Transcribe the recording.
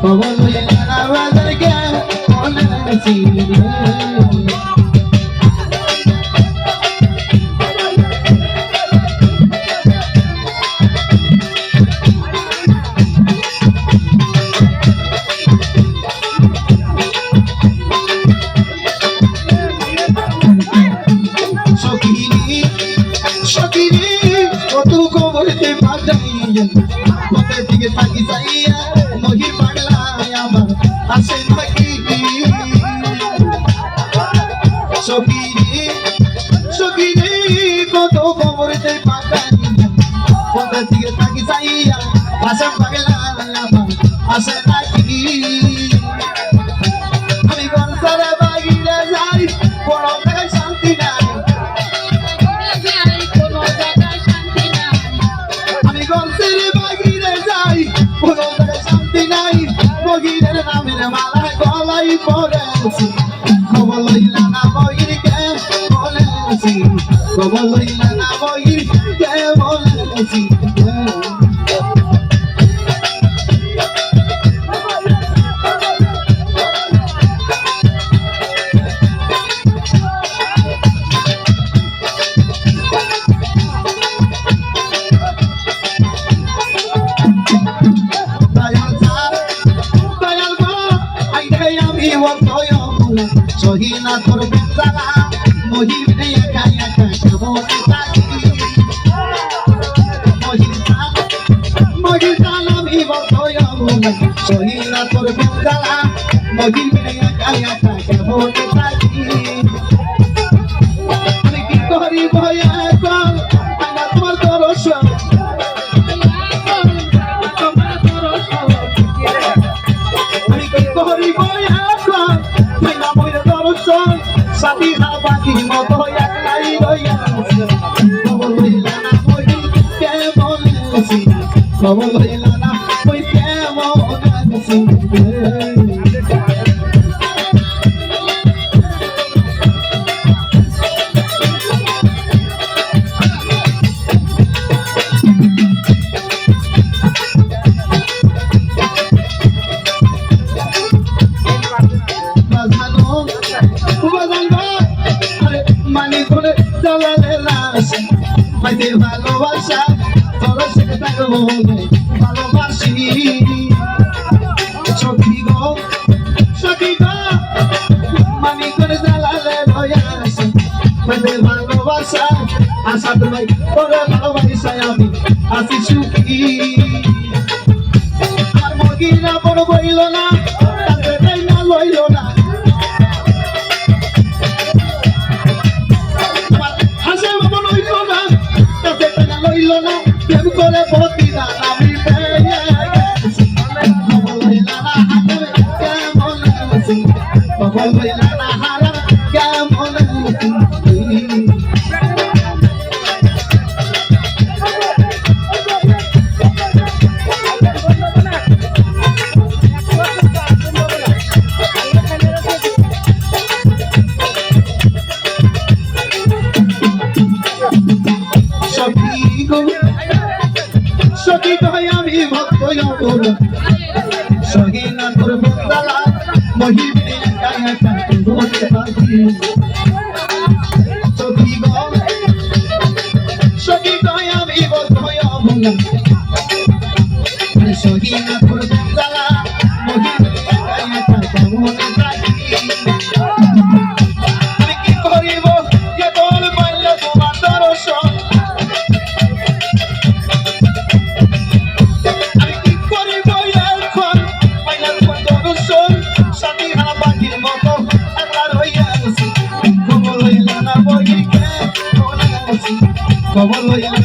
খবর লইলা না বাজার কে বলেছি কোথায় থেকে থাকি যাইয়া মহির পাগলায় আমার আসে থাকি সখীরে কত খবরতে পাঠাই কোথায় থেকে থাকি যাইয়া আসে পাগলায় আমার আসে থাকি আমি গনসারে বাগিরে যাই কোনো জায়গায় শান্তি নাই মহিরের নামের মালা গলায় পড়েছি খবর লইলা না মহির কে বলেছি খবর লইলা না মহির কে বলেছি সহিনা তোর বেচারা মহির একা একা কেমন থাকি মহির জান আমি বলতোয় সহিনা তোর বেচারা মহির একা একা কেমন থাকি আমি কি করি ভয়া কর আমার তোমার দরস আমি কি করি ভয়া কর সাথী হাবাকি মতো একলাই রইয়া খবর লইলা না মহির কে বলেছি খবর লইলা না ওই কেমন আছি মাইতে ভালোবাসা তোর সাথে থাকবো ভালোবাসি সখী গো মানি করে জ্বালালে রয়াসি মাইতে ভালোবাসা আশা তোমায় তোরে ভালোবাসায় আমি আসি সুখী আর মগিরা বড় বইল না তাই না লইল না প্রেম করে প্রতিদান আমি পেয়ে গেছি খবর লইলা না হারার কেমন আছি খবর লইলা না হারার কেমন আছি সখী কই আমি ভক্ত সহিনা তোর বদলা মহির একা একা বলতে পারি সখী কই আমি ভক্ত সহিনা তোর বদলা মহির একা একা বলতে পারি আমি কি করিব যে তোর পাইলে তোমার দর্শন খবর লইলা